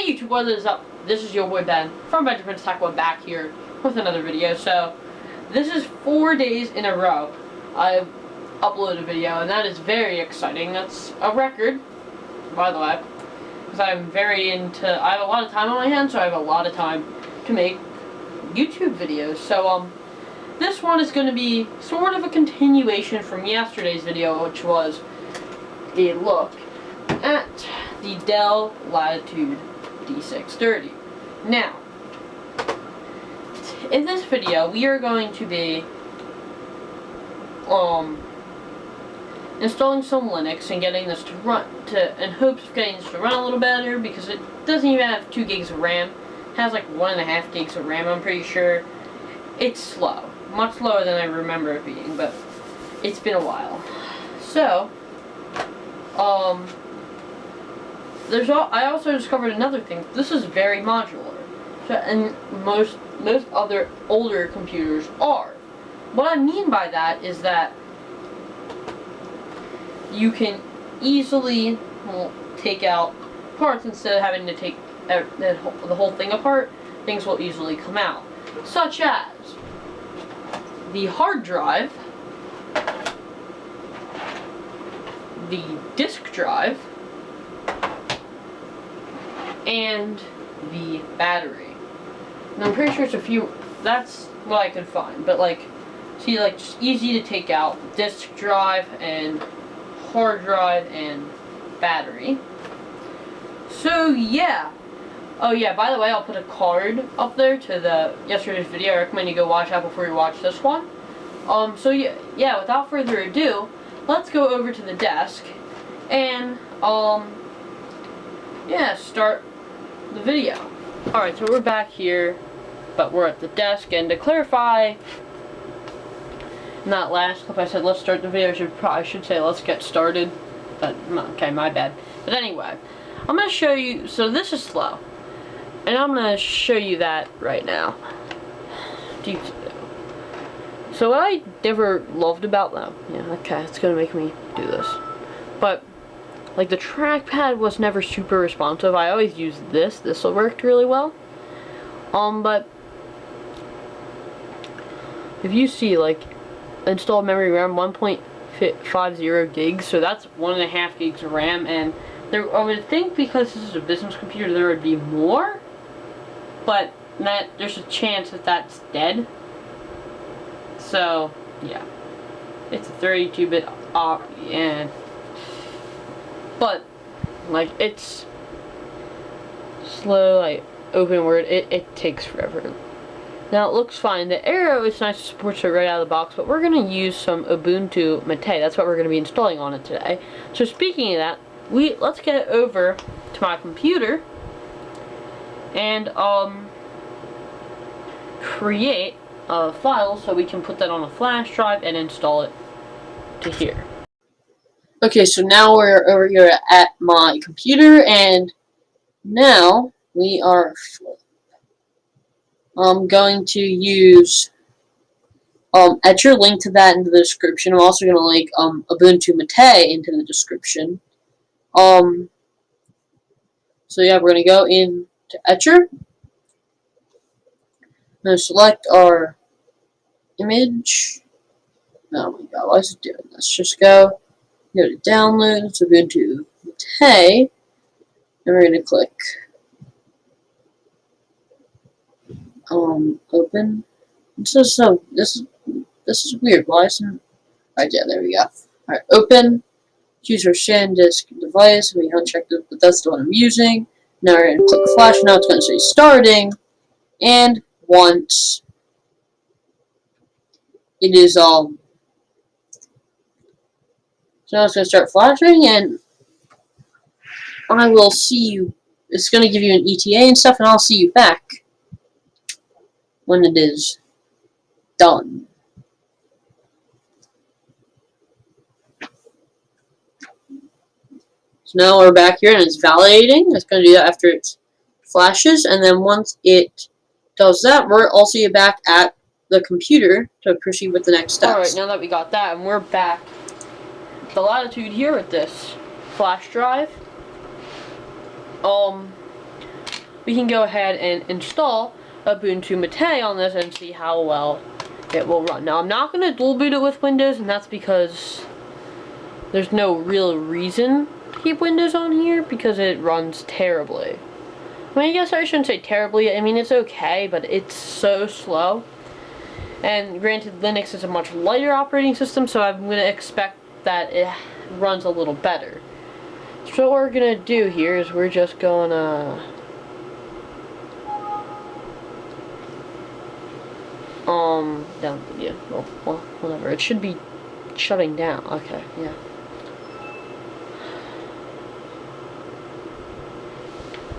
Hey YouTube, what is up? This is your boy Ben from Benjamin's TechWeb back here with another video. So, this is 4 days in a row I've uploaded a video, and that is very exciting. That's a record, by the way, because I have a lot of time on my hands, so I have a lot of time to make YouTube videos. So, this one is going to be sort of a continuation from yesterday's video, which was a look at the Dell Latitude D630. Now, in this video, we are going to be installing some Linux and getting this to run, in hopes of getting this to run a little better, because it doesn't even have 2 gigs of RAM. It has like 1.5 gigs of RAM, I'm pretty sure. It's slow. Much slower than I remember it being, but it's been a while. So, I also discovered another thing. This is very modular, and most other older computers are. What I mean by that is that you can easily take out parts instead of having to take the whole thing apart. Things will easily come out, such as the hard drive, the disk drive, and the battery. And I'm pretty sure it's a few, that's what I could find, but like, see, like, just easy to take out: disk drive and hard drive and battery. So yeah. Oh yeah, by the way, I'll put a card up there to yesterday's video. I recommend you go watch that before you watch this one. So yeah, without further ado, let's go over to the desk and yeah, start the video. Alright, so we're back here, but we're at the desk, and to clarify, in that last clip I said let's start the video, I should say let's get started, but okay, my bad. But anyway, I'm going to show you, so this is slow, and I'm going to show you that right now. So what I never loved about them, yeah, okay, it's going to make me do this, but like, the trackpad was never super responsive. I always used this. This worked really well. But if you see, like, installed memory RAM 1.50 gigs, so that's 1.5 gigs of RAM, and I would think because this is a business computer there would be more, but there's a chance that that's dead. So yeah, it's a 32-bit and. But, like, it's slow, like, open word, it takes forever. Now, it looks fine. The Arrow is nice to support it right out of the box, but we're going to use some Ubuntu Mate. That's what we're going to be installing on it today. So, speaking of that, let's get over to my computer and, create a file so we can put that on a flash drive and install it to here. Okay, so now we're over here at my computer, and now we are going to use Etcher, link to that into the description. I'm also going to link Ubuntu Mate into the description. So yeah, we're going to go into Etcher. I'm going to select our image. Oh my god, why is it doing this? Let's just go to downloads, Ubuntu Mate, and we're going to click open. This is weird. Why isn't? Alright, yeah, there we go. Alright, open. Choose your SanDisk device. We unchecked it, but that's the one I'm using. Now we're going to click flash. Now it's going to say starting, and once it is so now it's going to start flashing, and I will see you. It's going to give you an ETA and stuff, and I'll see you back when it is done. So now we're back here, and it's validating. It's going to do that after it flashes, and then once it does that, I'll see you back at the computer to proceed with the next steps. Alright, now that we got that, and we're back the Latitude here with this flash drive. we can go ahead and install Ubuntu Mate on this and see how well it will run. Now, I'm not going to dual boot it with Windows, and that's because there's no real reason to keep Windows on here, because it runs terribly. I mean, I guess I shouldn't say terribly. I mean, it's okay, but it's so slow. And granted, Linux is a much lighter operating system, so I'm going to expect that it runs a little better. So what we're going to do here is we're just going to down, yeah, well, whatever. It should be shutting down. Okay, yeah.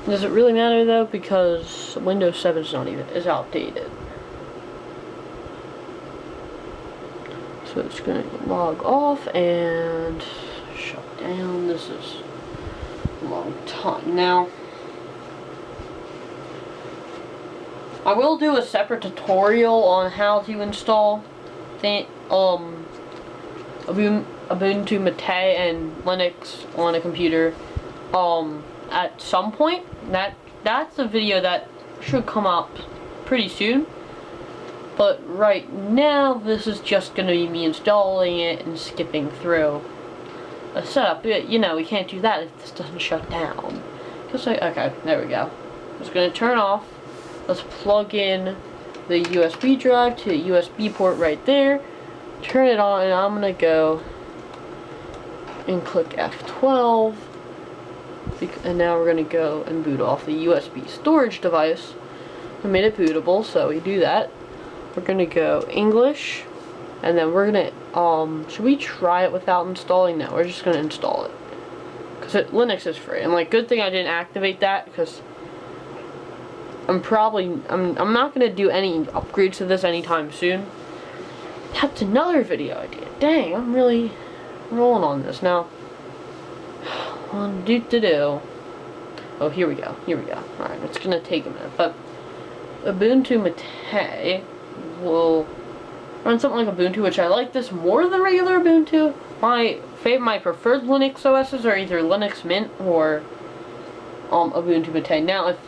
Does it really matter though? Because Windows 7 is outdated. So it's gonna log off and shut down. This is a long time now. I will do a separate tutorial on how to install Ubuntu Mate and Linux on a computer at some point. That's a video that should come up pretty soon. But right now, this is just going to be me installing it and skipping through a setup. You know, we can't do that if this doesn't shut down. Okay, there we go. It's going to turn off. Let's plug in the USB drive to the USB port right there. Turn it on, and I'm going to go and click F12. And now we're going to go and boot off the USB storage device. I made it bootable, so we do that. We're going to go English, and then we're going to, should we try it without installing? No, we're just going to install it. Because Linux is free. And, like, good thing I didn't activate that, because I'm not going to do any upgrades to this anytime soon. That's another video idea. Dang, I'm really rolling on this now. Oh, here we go. Alright, it's going to take a minute. But Ubuntu Mate will run something like Ubuntu, which I like this more than regular Ubuntu. My preferred Linux OSs are either Linux Mint or Ubuntu Mate. Now, if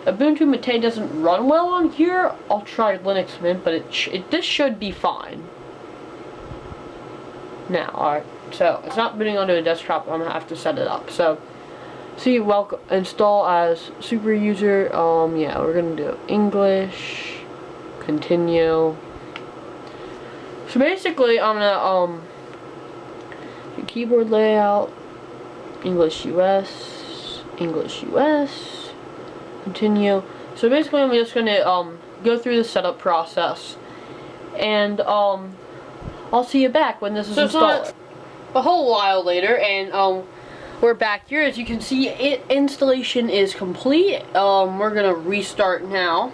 Ubuntu Mate doesn't run well on here, I'll try Linux Mint, but this should be fine. Now, alright, so it's not booting onto a desktop. I'm gonna have to set it up. So, see, welcome, install as super user. Yeah, we're gonna do English, continue. So basically, I'm gonna do keyboard layout, English US, continue. So basically, I'm just gonna go through the setup process, and I'll see you back when this is installed. A whole while later, and we're back here. As you can see, installation is complete. We're gonna restart now.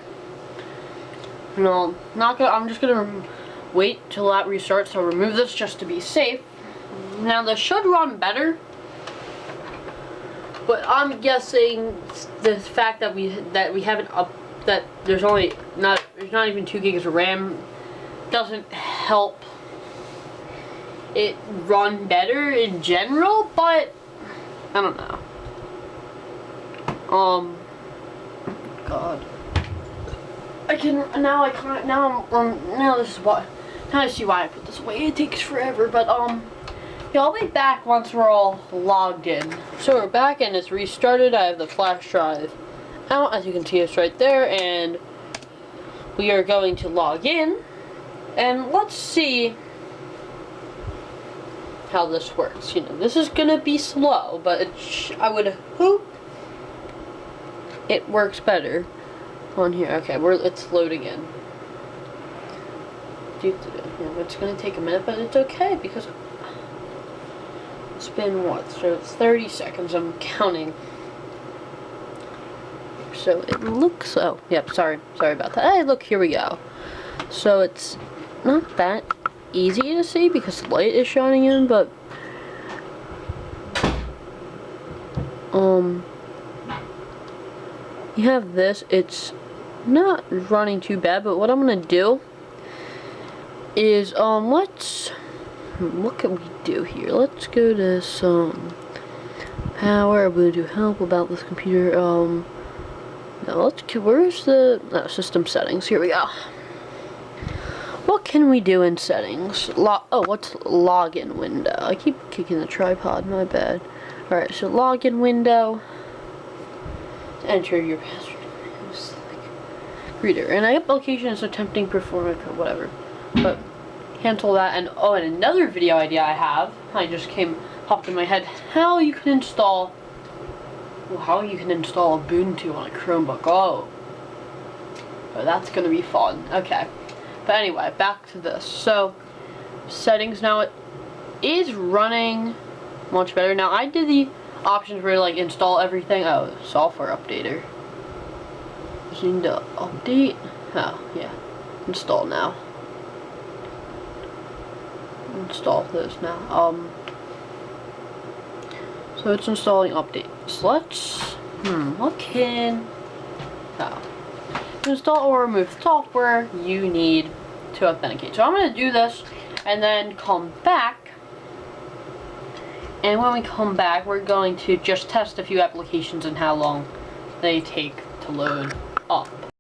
No, I'm just gonna wait till that restarts. So remove this just to be safe. Now this should run better, but I'm guessing the fact that there's not even 2 gigs of RAM doesn't help it run better in general, but I don't know. God. Now I see why I put this away. It takes forever, but yeah, I'll be back once we're all logged in. So we're back and it's restarted. I have the flash drive out, as you can see, it's right there, and we are going to log in, and let's see how this works. You know, this is gonna be slow, but I would hope it works better on here. Okay, it's loading in. It's gonna take a minute, but it's okay because it's been what? So it's 30 seconds. I'm counting. So it looks. Oh, yep. Sorry about that. Hey, look, here we go. So it's not that easy to see because the light is shining in, but you have this. It's not running too bad, but what I'm gonna do is what can we do here? Let's go to some power, Ubuntu help about this computer. Now where's the system settings? Here we go. What can we do in settings? What's login window? I keep kicking the tripod, my bad. Alright, so login window. Enter your password. Reader. And application is attempting performance or whatever. But cancel that. And another video idea I have. Popped in my head. How you can install Ubuntu on a Chromebook. Oh, that's gonna be fun. Okay. But anyway, back to this. So, settings now, it is running much better. Now, I did the options where like install everything. Oh, software updater. Just need to update. Oh, yeah. Install now. Install this now. So it's installing updates. Let's, install or remove software you need to authenticate. So I'm going to do this and then come back. And when we come back, we're going to just test a few applications and how long they take to load up.